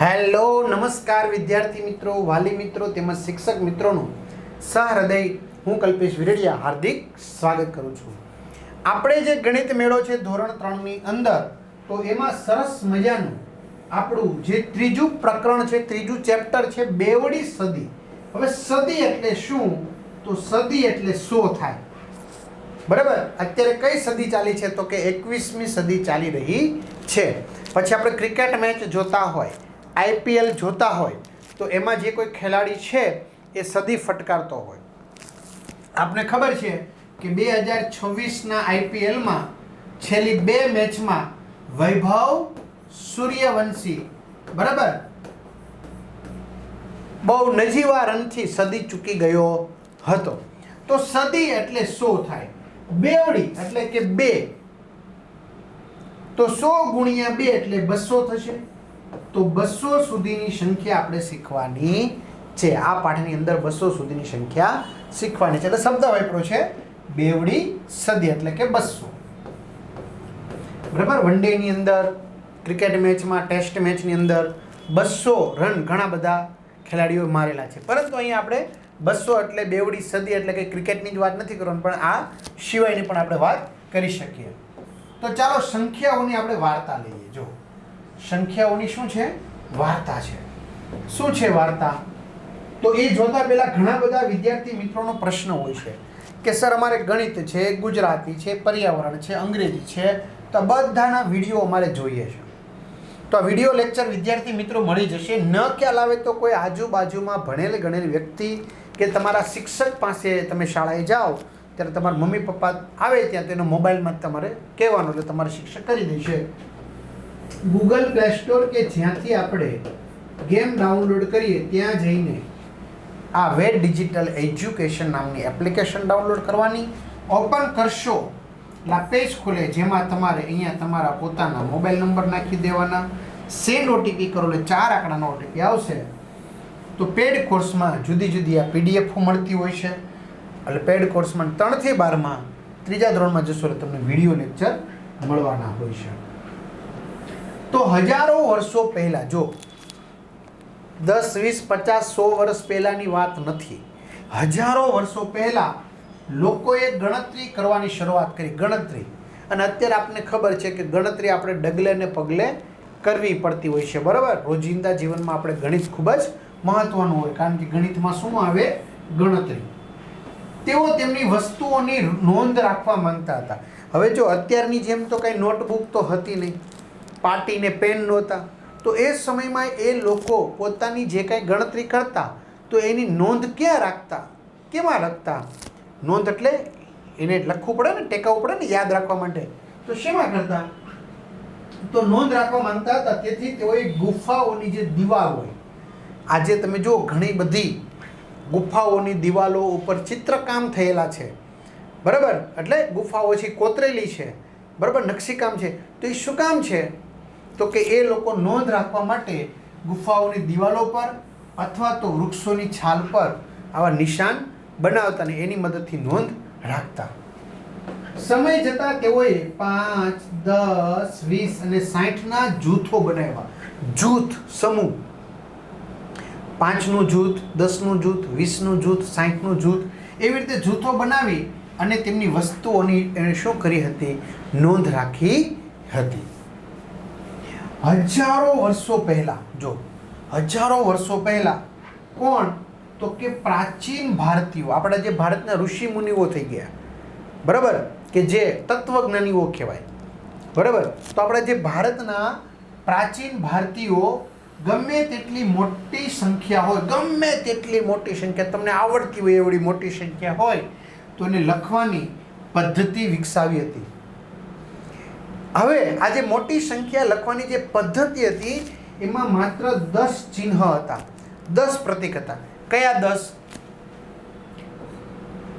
Hello નમસ્કાર વિદ્યાર્થી મિત્રો, વાલી મિત્રો તેમજ શિક્ષક મિત્રોનું સહૃદય હું કલ્પેશ વિરડિયા હાર્દિક સ્વાગત કરું છું. આપણે જે ગણિત મેળો છે ધોરણ 3ની અંદર, તો એમાં સરસ મજાનું આપણું જે ત્રીજું પ્રકરણ છે, ત્રીજું ચેપ્ટર છે બેવડી સદી. હવે સદી એટલે શું? તો સદી એટલે 100 થાય. બરાબર. અત્યારે કઈ સદી ચાલી છે? તો કે 21મી સદી ચાલી રહી છે. પછી આપણે ક્રિકેટ મેચ જોતા હોય, આઈપીએલ જોતા હોય, તો એમાં જે કોઈ ખેલાડી છે એ સદી ફટકારતો હોય. આપને ખબર છે કે 2026ના આઈપીએલમાં છેલ્લી 2 મેચમાં વૈભવ સૂર્યવંશી બરાબર બહુ નજીવા રનથી સદી ચૂકી ગયો હતો. તો સદી એટલે 100 થાય. બેવડી એટલે કે 2, તો 100 ગુણ્યા 2 એટલે 200 થશે. તો 200 સુધીની સંખ્યા આપણે શીખવાની છે. આ પાઠની અંદર 200 સુધીની સંખ્યા શીખવાની છે. એટલે શબ્દ વાપર્યો છે બેવડી સદી એટલે કે 200. બરાબર. વન ડે ની અંદર, ક્રિકેટ મેચમાં, ટેસ્ટ મેચની અંદર 200 રન ઘણા બધા ખેલાડીઓ મારેલા છે. પરંતુ અહીંયા આપણે 200 એટલે બેવડી સદી એટલે કે ક્રિકેટની જ વાત નથી કરવાની, પણ આ સિવાયની પણ આપણે વાત કરી શકીએ. તો ચાલો સંખ્યાઓની આપણે વાર્તા લઈએ. જો સંખ્યાઓની શું છે? વાર્તા છે. શું છે વાર્તા? તો એ જોતા પહેલા ઘણા બધા વિદ્યાર્થી મિત્રોનો પ્રશ્ન હોય છે કે સર અમારે ગણિત છે, ગુજરાતી છે, પર્યાવરણ છે, અંગ્રેજી છે, તો બધાના વિડીયો અમારે જોઈએ છે. તો આ વિડીયો લેક્ચર વિદ્યાર્થી મિત્રો મળી જશે. ન ખ્યાલ આવે તો કોઈ આજુબાજુમાં ભણેલી ગણેલી વ્યક્તિ કે તમારા શિક્ષક પાસે તમે શાળાએ જાઓ ત્યારે તમારા મમ્મી પપ્પા આવે ત્યાં તેનો મોબાઈલમાં તમારે કહેવાનું, એટલે તમારે શિક્ષક કરી દેશે. ગૂગલ પ્લે સ્ટોર કે જ્યાંથી આપણે ગેમ ડાઉનલોડ કરીએ ત્યાં જઈને આ વેદ ડિજિટલ એજ્યુકેશન નામની એપ્લિકેશન ડાઉનલોડ કરવાની. ઓપન કરશો એટલે પેજ ખુલે, જેમાં તમારે અહીંયા તમારા પોતાના મોબાઈલ નંબર નાખી દેવાના. સેન્ડ ઓટીપી કરો એટલે 4 આંકડાનો ઓટીપી આવશે. તો પેડ કોર્સમાં જુદી જુદી આ પીડીએફ મળતી હોય છે. એટલે પેડ કોર્સમાં 3 થી 12માં ત્રીજા ધોરણમાં જશો એટલે તમને વિડીયો લેક્ચર મળવાના હોય છે. તો હજારો વર્ષો પહેલાં, જો 10, 20, 50, 100 વર્ષ પહેલાંની વાત નથી, હજારો વર્ષો પહેલાં લોકોએ ગણતરી કરવાની શરૂઆત કરી. ગણતરી. અને અત્યારે આપણને ખબર છે કે ગણતરી આપણે ડગલે ને પગલે કરવી પડતી હોય છે. બરાબર. રોજિંદા જીવનમાં આપણે ગણિત ખૂબ જ મહત્વનું હોય, કારણ કે ગણિતમાં શું આવે? ગણતરી. તેઓ તેમની વસ્તુઓની નોંધ રાખવા માંગતા હતા. હવે જો અત્યારની જેમ તો કંઈ નોટબુક તો હતી નહીં, પાટી ને પેન નહોતા, તો એ સમયમાં એ લોકો પોતાની જે કાંઈ ગણતરી કરતા તો એની નોંધ ક્યાં રાખતા? કેમાં લખતા? નોંધ એટલે એને લખવું પડે ને, ટેકાવવું પડે ને યાદ રાખવા માટે. તો શેમાં કરતા? તો નોંધ રાખવા માંગતા હતા. તેથી તેઓએ ગુફાઓની જે દિવાલ હોય, આજે તમે જુઓ ઘણી બધી ગુફાઓની દિવાલો ઉપર ચિત્રકામ થયેલા છે. બરાબર. એટલે ગુફાઓ છે કોતરેલી છે. બરાબર. નકશીકામ છે. તો એ શું કામ છે? તો કે એ લોકો નોંધ રાખવા માટે ગુફાઓની દિવાલો પર અથવા તો વૃક્ષોની છાલ પર આવા નિશાન બનાવતા ને એની મદદથી નોંધ રાખતા. સમય જતાં તેઓએ 5, 10, 20 અને 60ના જૂથો બનાવ્યા. જૂથ, સમૂહ. 5નું જૂથ, 10નું જૂથ, 20નું જૂથ, 60નું જૂથ, એવી રીતે જૂથો બનાવી અને તેમની વસ્તુઓની એણે શું કરી હતી? નોંધ રાખી હતી. હજારો વર્ષો પહેલા, જો હજારો વર્ષો પહેલા કોણ? તો કે પ્રાચીન ભારતીયો, આપણા જે ભારતના ઋષિ મુનિઓ થઈ ગયા, બરાબર, કે જે તત્વજ્ઞાનીઓ કહેવાય. બરાબર. તો આપણા જે ભારતના પ્રાચીન ભારતીયો ગમે તેટલી મોટી સંખ્યા હોય, ગમે તેટલી મોટી સંખ્યા તમને આવડતી હોય એવડી મોટી સંખ્યા હોય, તો એને લખવાની પદ્ધતિ વિકસાવી હતી. હવે આ જે મોટી સંખ્યા લખવાની જે પદ્ધતિ હતી એમાં માત્ર 10 ચિહ્ન હતા, 10 પ્રતીક હતા. કયા 10?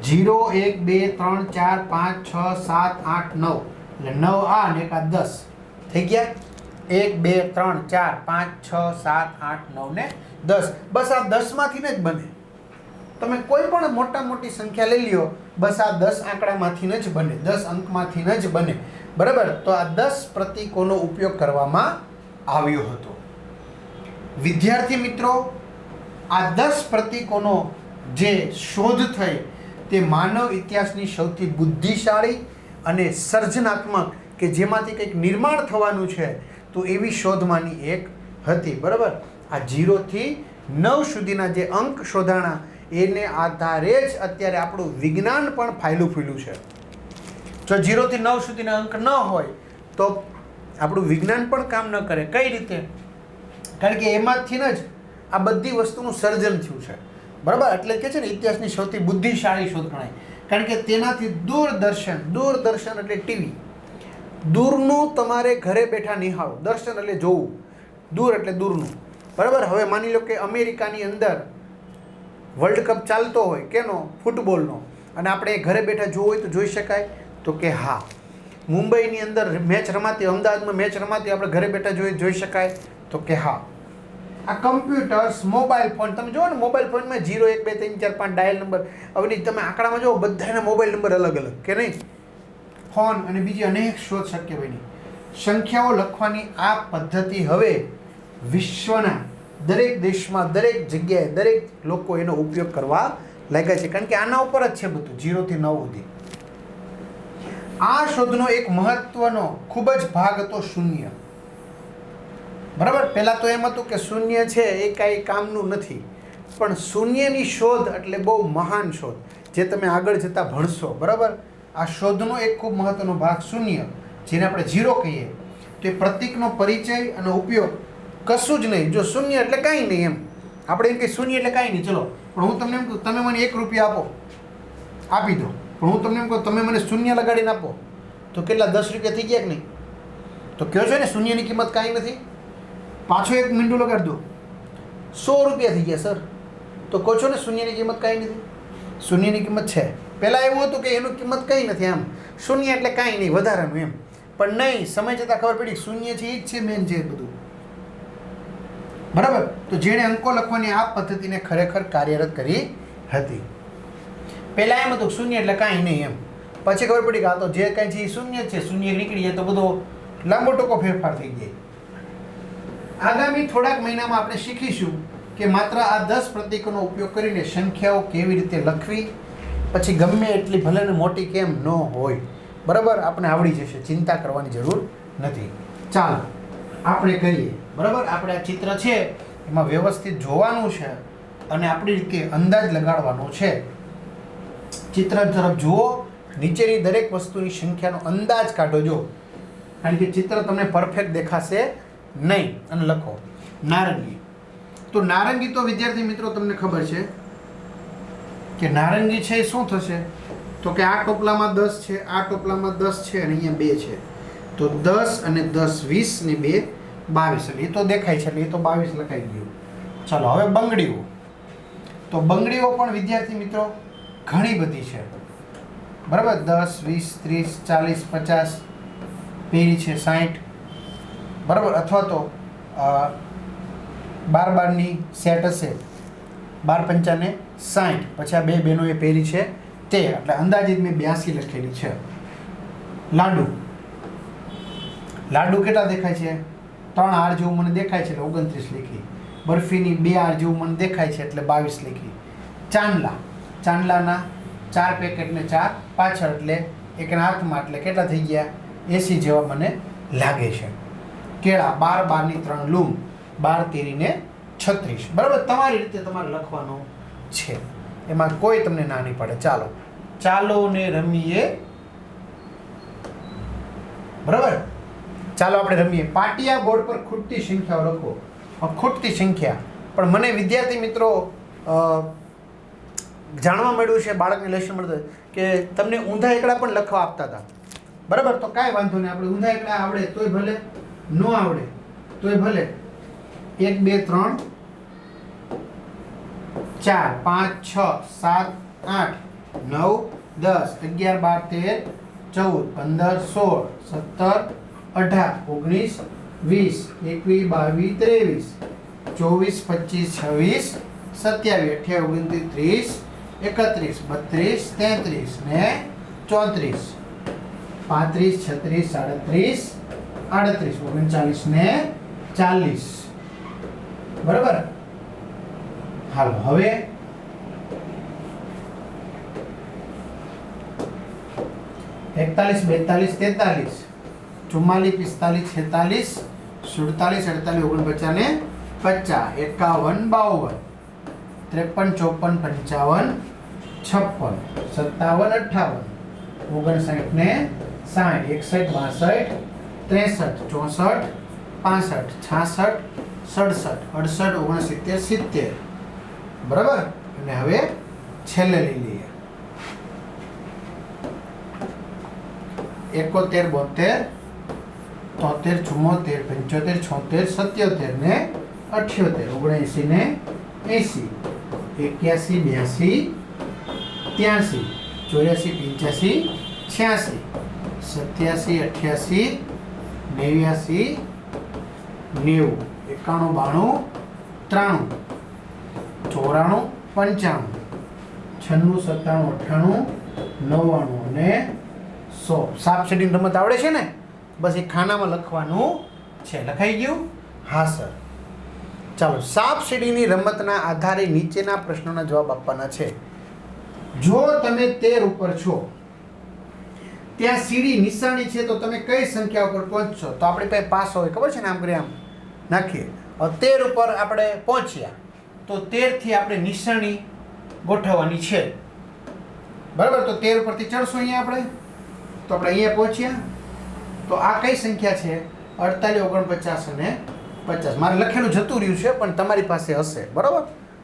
0, 1, 2, 3, 4, 5, 6, 7, 8, 9. એટલે 9 આ અને એક આ 10 થઈ ગયા. 1, 2, 3, 4, 5, 6, 7, 8, 9 ને 10. બસ આ 10માંથી જ બને. તમે કોઈ પણ મોટી સંખ્યા લઈ લ્યો, બસ આ 10 આંકડામાંથી જ બને, 10 અંકમાંથી જ બને. બરાબર. તો આ 10 પ્રતીકોનો ઉપયોગ કરવામાં આવ્યો હતો. વિદ્યાર્થી મિત્રો, આ 10 પ્રતીકોનો જે શોધ થઈ તે માનવ ઇતિહાસની સૌથી બુદ્ધિશાળી અને સર્જનાત્મક કે જેમાંથી કંઈક નિર્માણ થવાનું છે તો એવી શોધમાંની એક હતી. બરાબર. આ 0 થી 9 સુધીના જે અંક શોધાણા એને આધારે જ અત્યારે આપણું વિજ્ઞાન પણ ફાયલું ફૂલ્યું છે. જો 0 થી 9 સુધીના અંક ન હોય તો આપણું વિજ્ઞાન પણ કામ ન કરે. કઈ રીતે? કારણ કે એમાંથી જ આ બધી વસ્તુનું સર્જન થયું છે. બરાબર. એટલે કે છે ને ઇતિહાસની સૌથી બુદ્ધિશાળી શોધ ગણાય. કારણ કે તેનાથી દૂરદર્શન એટલે ટીવી, દૂરનું તમારે ઘરે બેઠા નિહાળો. દર્શન એટલે જોવું, દૂર એટલે દૂરનું. બરાબર. હવે માની લો કે અમેરિકાની અંદર વર્લ્ડ કપ ચાલતો હોય, કેનો? ફૂટબોલનો, અને આપણે ઘરે બેઠા જોવું હોય તો જોઈ શકાય? તો કે હા. મુંબઈની અંદર મેચ રમાતી, અમદાવાદમાં મેચ રમાતી આપણે ઘરે બેઠા જોઈ શકાય? તો કે હા. આ કમ્પ્યુટર્સ, મોબાઈલ ફોન, તમે જુઓ ને મોબાઈલ ફોનમાં 0 1 2 3 4 5 ડાયલ નંબર, હવે તમે આંકડામાં જુઓ બધાના મોબાઈલ નંબર અલગ અલગ, કે નહીં? ફોન અને બીજી અનેક શોધ શક્ય બની. સંખ્યાઓ લખવાની આ પદ્ધતિ હવે વિશ્વના દરેક દેશમાં, દરેક જગ્યાએ, દરેક લોકો એનો ઉપયોગ કરવા લાગ્યા છે. કારણ કે આના ઉપર જ છે બધું, 0 થી 9 સુધી. આ શોધનો એક મહત્વનો ખૂબ જ ભાગ હતો શૂન્ય. બરાબર. પહેલાં તો એમ હતું કે શૂન્ય છે એ કાંઈ કામનું નથી, પણ શૂન્યની શોધ એટલે બહુ મહાન શોધ, જે તમે આગળ જતાં ભણશો. બરાબર. આ શોધનો એક ખૂબ મહત્વનો ભાગ શૂન્ય, જેને આપણે 0 કહીએ, તો એ પ્રતીકનો પરિચય અને ઉપયોગ કશું જ નહીં. જો શૂન્ય એટલે કાંઈ નહીં એમ, આપણે એમ કહીએ શૂન્ય એટલે કાંઈ નહીં, ચલો. પણ હું તમને એમ કહું, તમે મને 1 રૂપિયા આપો, આપી દો. પણ હું તમને એમ કહું, તમે મને શૂન્ય લગાડીને આપો, તો કેટલા? 10 રૂપિયા થઈ ગયા કે નહીં? તો કહો છો ને શૂન્યની કિંમત કાંઈ નથી. પાછો 1 મીંડું લગાડી દો, 100 રૂપિયા થઈ ગયા સર, તો કહો છો ને શૂન્યની કિંમત કાંઈ નથી. શૂન્યની કિંમત છે. પહેલાં એવું હતું કે એનું કિંમત કંઈ નથી, આમ શૂન્ય એટલે કાંઈ નહીં, વધારાનું એમ. પણ નહીં, સમય જતાં ખબર પડી શૂન્ય છે એ જ છે મેન છે બધું. બરાબર. તો જેણે અંકો લખવાની આ પદ્ધતિને ખરેખર કાર્યરત કરી હતી. પહેલાં એમ હતું શૂન્ય એટલે કાંઈ નહીં એમ, પછી ખબર પડી કે આ તો જે કાંઈ છે એ શૂન્ય છે, શૂન્ય નીકળી જાય તો બધો લાંબો ટૂંકો ફેરફાર થઈ જાય. આગામી થોડાક મહિનામાં આપણે શીખીશું કે માત્ર આ 10 પ્રતીકોનો ઉપયોગ કરીને સંખ્યાઓ કેવી રીતે લખવી, પછી ગમે એટલી ભલે ને મોટી કેમ ન હોય. બરાબર. આપણે આવડી જશે, ચિંતા કરવાની જરૂર નથી. ચાલો આપણે કરીએ. બરાબર. આપણે આ ચિત્ર છે એમાં વ્યવસ્થિત જોવાનું છે અને આપણી રીતે અંદાજ લગાડવાનો છે. ચિત્ર તરફ જુઓ, નીચેની દરેક વસ્તુની સંખ્યાનો અંદાજ કાઢો. જો, કારણ કે ચિત્ર તમને પરફેક્ટ દેખાશે નહીં. અને લખો નારંગી. તો નારંગી તો વિદ્યાર્થી મિત્રો તમને ખબર છે કે નારંગી છે એ શું થશે? તો કે આ ટોપલામાં 10 છે, આ ટોપલામાં 10 છે અને અહીંયા 2 છે. તો 10 અને 10 20 ને 2 22. એ તો દેખાય છે એટલે એ તો 22 લખાઈ ગયું. ચાલો હવે બંગડીઓ. તો બંગડીઓ પણ વિદ્યાર્થી મિત્રો ઘણી બધી છે. બરાબર. 10 20 30 40 50 પેરી છે 60. બરાબર. અથવા તો 12 સેટ હશે, 12 પંચાને 60. પછી આ 2 બહેનો એ પહેરી છે તે, એટલે અંદાજિત મેં 82 લખેલી છે. લાડુ. લાડુ કેટલા દેખાય છે? 3 હાર જેવું મને દેખાય છે એટલે 29 લખી. બરફીની 2 હાર જેવું મને દેખાય છે એટલે 22 લખી. ચાંદલા. ચાંદલાના 4 પેકેટ ને 4 પાછળ એટલે એકના હાથમાં, એટલે કેટલા થઈ ગયા? 80 જેવા મને લાગે છે. કેળા 12 12 ની 3 લૂમ, 12 તેરી ને 36. બરાબર. તમારી રીતે તમારે લખવાનું છે, એમાં કોઈ તમને ના નહીં પડે. ચાલો ચાલો ને રમીએ. બરાબર. ચાલો આપણે રમીએ. પાટિયા બોર્ડ પર ખૂટતી સંખ્યાઓ લખો. ખૂટતી સંખ્યા પણ મને વિદ્યાર્થી મિત્રો જાણવા મળ્યું છે, બાળકને લેશન મળતું કે તમને ઊંધા એકડા પણ લખવા આપતા હતા. બરાબર. તો કાંઈ વાંધો નહીં, આપણે ઊંધા એકડા આવડે તોય ભલે, ન આવડે તોય ભલે. 1 2 3 4 5 6 7 8 9 10 11 12 13 14 15 16 17 18 19 20 21 22 23 24 25 27 28 29 30 31 32 33 34 36 39 ને 40. બરાબર. હાલો હવે 41 42 43 44 45 46 47 48 49 ને 50 51 52 53 54 55 56 57 58 59 ને 60 61 62 63 64 65 66 67 68 69 70 બરાબર. અને હવે છેલ્લે લઈ લઈએ 71 72 73 74 75 76 ને 78 79 ને 80 81 82 83 84 85 86 87 88 89 91 92 93 94 95 96 97 98 99 અને 100. સાપ સીડીની રમત આવડે છે ને? બસ એ ખાનામાં લખવાનું છે. લખાઈ ગયું? હા સર. ચાલો, સાપ સીડીની રમતના આધારે નીચેના પ્રશ્નોના જવાબ આપવાના છે. જો તમે 13 ઉપર છો, ત્યાં સીડી નિશાની છે, તો તમે કઈ સંખ્યા ઉપર પહોંચશો? તો આપણી પાસે પાસ હોય, ખબર છે ને, આમ કરી આમ નાખીએ. હવે 13 ઉપર આપણે પહોંચ્યા તો 13 થી આપણે નિશાની ગોઠવવાની છે. બરાબર. તો 13 ઉપરથી ચડશું અહીંયા આપણે, તો આપણે અહીંયા પહોંચ્યા. તો આ કઈ સંખ્યા છે? 48 49 અને 50. મારે લખેલું જતું રહ્યું છે પણ તમારી પાસે હશે. બરાબર.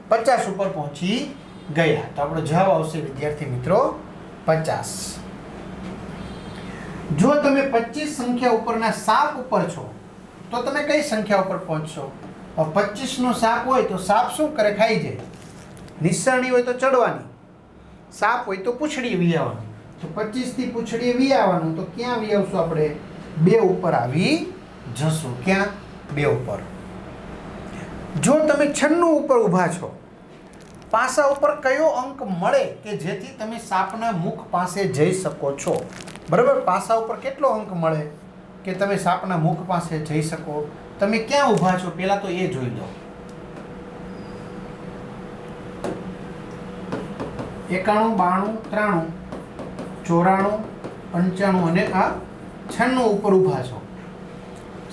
50 ઉપર પહોંચી ગયા. તો આપણો જવાબ આવશે વિદ્યાર્થી મિત્રો 50. જો તમે 25 સંખ્યા ઉપરના સાપ ઉપર છો તો તમે કઈ સંખ્યા ઉપર પહોંચશો? 25 નો સાપ હોય તો સાપ શું કરે? ખાઈ જાય. નિશાની હોય તો ચડવાની, સાપ હોય તો પૂંછડી વી આવવાનું. તો 25 થી પૂંછડી વી આવવાનું, તો ક્યાં વી આવશું આપણે? 2 ઉપર આવી જશું. ક્યાં? 2 ઉપર. જો તમે 96 ઉપર ઊભા છો, પાસા ઉપર કયો અંક મળે કે જેથી તમે સાપના મુખ પાસે જઈ શકો છો? બરાબર. પાસા ઉપર કેટલો અંક મળે કે તમે સાપના મુખ પાસે જઈ શકો? તમે ક્યાં ઊભા છો પહેલા તો એ જોઈ લો. 91 92 93 94 95 અને આ 96 ઉપર ઊભા છો.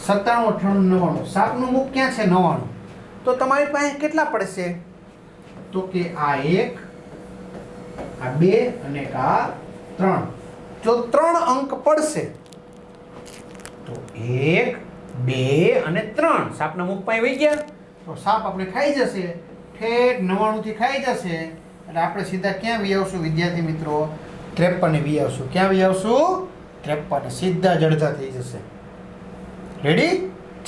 97 98 99. સાપનું મુખ ક્યાં છે? 99. તો તમારી પાસે કેટલા પડશે? તો કે આ 1, આ 2 અને આ 3. જો 3 અંક પડશે તો 1 2 અને 3 સાપના મુખ પાસે વહી ગયા તો સાપ આપણે ખાઈ જશે. ઠેઠ 99 થી ખાઈ જશે એટલે આપણે સીધા ક્યાં વી આવશું વિદ્યાર્થી મિત્રો? 53 વી આવશું. ક્યાં વી આવશું? 53. સીધા જડધા થઈ જશે. રેડી?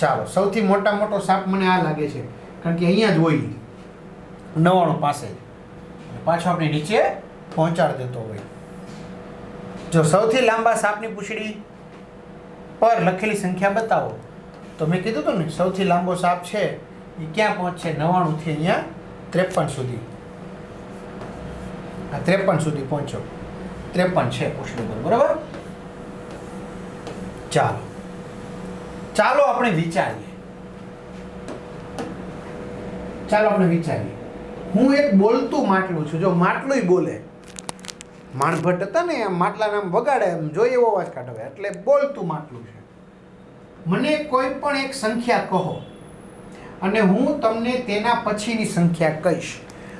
ચાલો, સૌથી મોટો સાપ મને આ લાગે છે, કારણ કે અહીંયા જ હોય 99 પાસે, પાછો આપણે નીચે પહોંચાડી દેતો હોય. જો સૌથી લાંબા સાપની પૂંછડી પર લખેલી સંખ્યા બતાવો. તો મેં કીધું હતું ને, સૌથી લાંબો સાપ છે એ ક્યાં પહોંચશે? 99 થી અહીંયા 53 સુધી. આ 53 સુધી પહોંચ્યો. 53 છે પૂંછડી પર. બરાબર. ચાલો આપણે વિચારીએ. હું એક બોલતું માટલું છું. જો માટલું બોલે, માણભટ્ટ હતા ને, એમ માટલાને આમ વગાડે, એમ જોઈએ એવો અવાજ કાઢે, એટલે બોલતું માટલું છે. મને કોઈ પણ એક સંખ્યા કહો અને હું તમને તેના પછીની સંખ્યા કહીશ.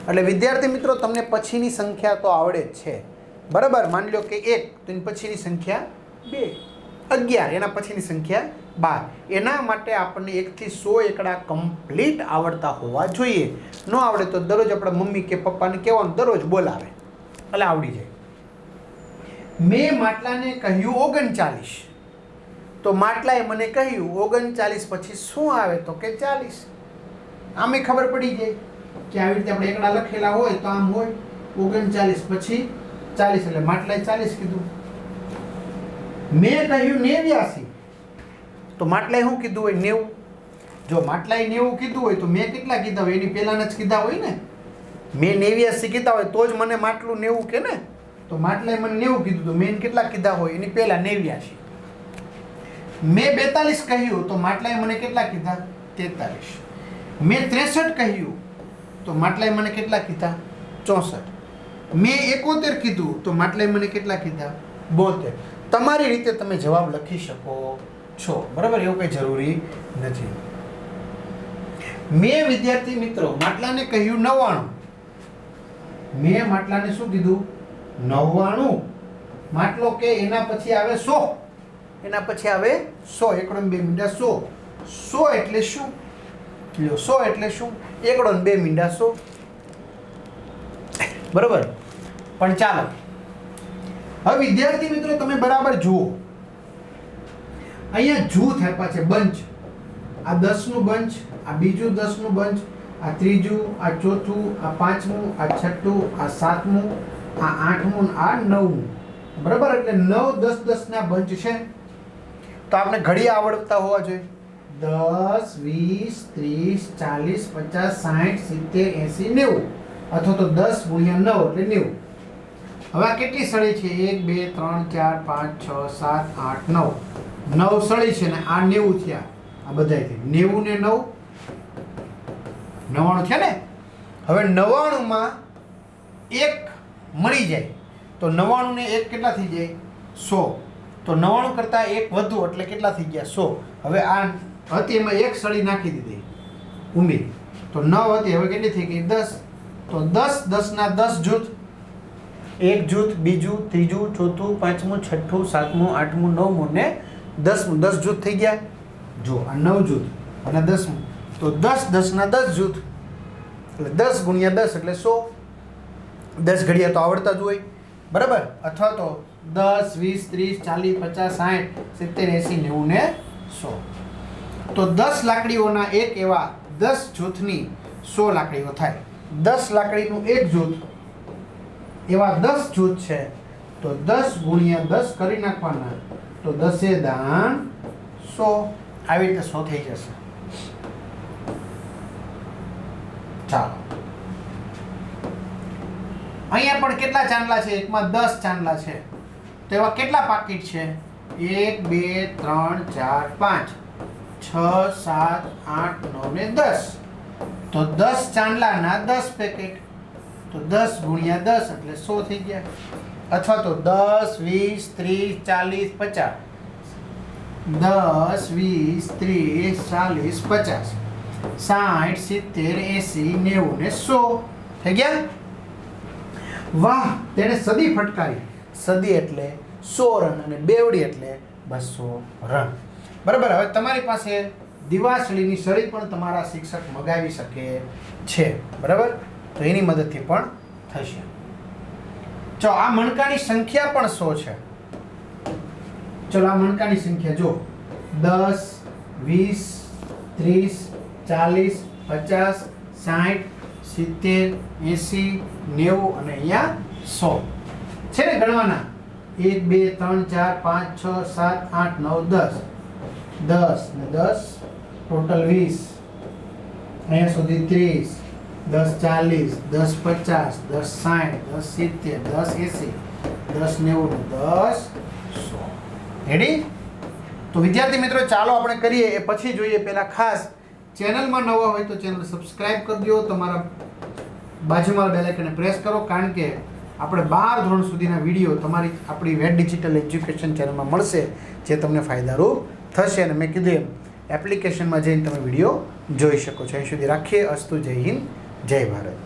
એટલે વિદ્યાર્થી મિત્રો, તમને પછીની સંખ્યા તો આવડે જ છે. બરાબર. માની લો કે 1, તો એની પછીની સંખ્યા 2, 11, એના પછીની સંખ્યા 12. એના માટે આપણને 1 થી 100 એકડા કમ્પ્લીટ આવડતા હોવા જોઈએ. ન આવડે તો દરરોજ આપણા મમ્મી કે પપ્પાને કહેવાનું, દરરોજ બોલાવે એટલે આવડી જાય. મેં માટલાને કહ્યું 39, તો માટલાએ મને કહ્યું 39 પછી શું આવે? તો કે 40. આમે ખબર પડી જાય કે આવી રીતે આપણે એકડા લખેલા હોય તો આમ હોય 39 પછી 40, એટલે માટલાએ 40 કીધું. મેં કહ્યું 89, તો માટલાએ શું કીધું હોય? 90. જો માટલાએ 90 કીધું હોય તો મેં કેટલા કીધા હોય? એની પહેલાના જ કીધા હોય ને. મેં 89 કીધા હોય તો જ મને માટલું 90 કે ને. તો માટલાએ મને 90 કીધું, તો મેં કેટલા કીધા હોય? એની પહેલા 89. મેં 42 કહ્યું તો માટલાએ મને કેટલા કીધા? 43. મેં 63 કહ્યું તો માટલાએ મને કેટલા કીધા? 64. મેં 71 કીધું તો માટલાએ મને કેટલા કીધા? 72. તમારી રીતે તમે જવાબ લખી શકો છો, બરાબર? એવું કંઈ જરૂરી નથી. મેં વિદ્યાર્થી મિત્રો માટલાને કહ્યું 99. મેં માટલાને શું કીધું? 99. માટલો કે એના પછી આવે 100. એના પછી આવે 100. 1 2 મીંડા 100. 100 એટલે શું? લ્યો 100 એટલે શું? 1 2 મીંડા 100. બરાબર. પણ ચાલો હવે વિદ્યાર્થી મિત્રો તમે બરાબર જુઓ, અહીંયા જૂથ આપ્યા છે, બંચ. આ 10 નું બંચ, આ બીજું 10 નું બંચ, આ ત્રીજું, આ ચોથું, આ પાંચમું, આ છઠ્ઠું, આ સાતમું, આ આઠમું, આ નવમું. બરાબર? એટલે 9 10 10 ના બંચ છે. તો આપણે ઘડિયા આવડતા હોવા જોઈએ. 10 20 30 40 50 60 70 80 90, અથવા તો 10 ગુણ્યા 9 એટલે 90. હવે આ કેટલી સળી છે? 1 2 3 4 5 6 7 8 9. 9 સળી છે ને આ 90 થયા. આ બધાયથી 90 ને 9 99 થયા ને. હવે 99 માં 1 મળી જાય તો 99 ને 1 કેટલા થઈ જાય? 100. તો 99 કરતાં 1 વધુ એટલે કેટલા થઈ ગયા? 100. હવે આ હતી એમાં 1 સળી નાખી દીધી, ઉમેરી, તો 9 હતી, હવે કેટલી થઈ ગઈ? 10. તો 10 10 ના 10 જૂથ, એક જૂથ, બીજું, ત્રીજું, ચોથું, પાંચમું, છઠ્ઠું, સાતમું, આઠમું, નવમું ને 10મું. 10 જૂથ થઈ ગયા. જો આ 9 જૂથ અને 10મું, તો 10 10 ના 10 જૂથ એટલે 10 ગુણ્યા 10 એટલે 100. 10 ઘડિયા તો આવડતા જ હોય, બરાબર? અથવા તો 10 20 30 40 50 60 70 80 90 ને 100. તો 10 લાકડીઓના એક એવા 10 જૂથની 100 લાકડીઓ થાય. 10 લાકડીનું એક જૂથ, એવા 10 જૂથ છે, તો 10 ગુણ્યા 10 કરી નાખવાના, તો 10 દાન 100. આવી રીતે 100 થઈ જશે. ચાલો, અહીંયા પણ કેટલા ચાંદલા છે? એકમાં 10 ચાંદલા છે, તો એવા કેટલા પાકીટ છે? 1 2 3 4 5 6 7 8 9 ને 10. તો 10 ચાંદલાના 10 પેકેટ, તો 10 ગુણ્યા 10 એટલે 100 થઈ ગયા. અથવા તો 10 20 30 40 50, 10 20 30 40 50 60 70 80 90 ને 100 થઈ ગયા. વાહ, તેણે સદી ફટકારી. સદી એટલે 100 રન અને બેવડી એટલે 200 રન. બરાબર. હવે તમારી પાસે દિવાસળીની સળી પણ તમારા શિક્ષક મગાવી શકે છે, બરાબર? તો એની મદદથી પણ થશે. ચલો, આ મણકાની સંખ્યા પણ 100 છે. ચલો, આ મણકાની સંખ્યા જો 10 20 30 40 50 60 70 80 90 અને અહીંયા 100 છે ને ગણવાના. 1 2 3 4 5 6 7 8 9 10 10 ને 10 ટોટલ 20, અહીંયા સુધી 30, 10 40 10 50 10 60 10 70 10 80 10 90 10 100. રેડી? તો વિદ્યાર્થી મિત્રો ચાલો આપણે કરીએ એ પછી જોઈએ. પહેલાં ખાસ ચેનલમાં નવા હોય તો ચેનલ સબસ્ક્રાઈબ કરી દો, તમારા બાજુમાં બેલ આઇકનને પ્રેસ કરો, કારણ કે આપણે 12 ધોરણ સુધીના વિડીયો તમારી આપણી વેટ ડિજિટલ એજ્યુકેશન ચેનલમાં મળશે, જે તમને ફાયદારૂપ થશે. અને મેં કીધું એમ એપ્લિકેશનમાં જઈને તમે વિડીયો જોઈ શકો છો. અહીં સુધી રાખીએ. અસ્તુ. જય હિન્દ, જય ભારત.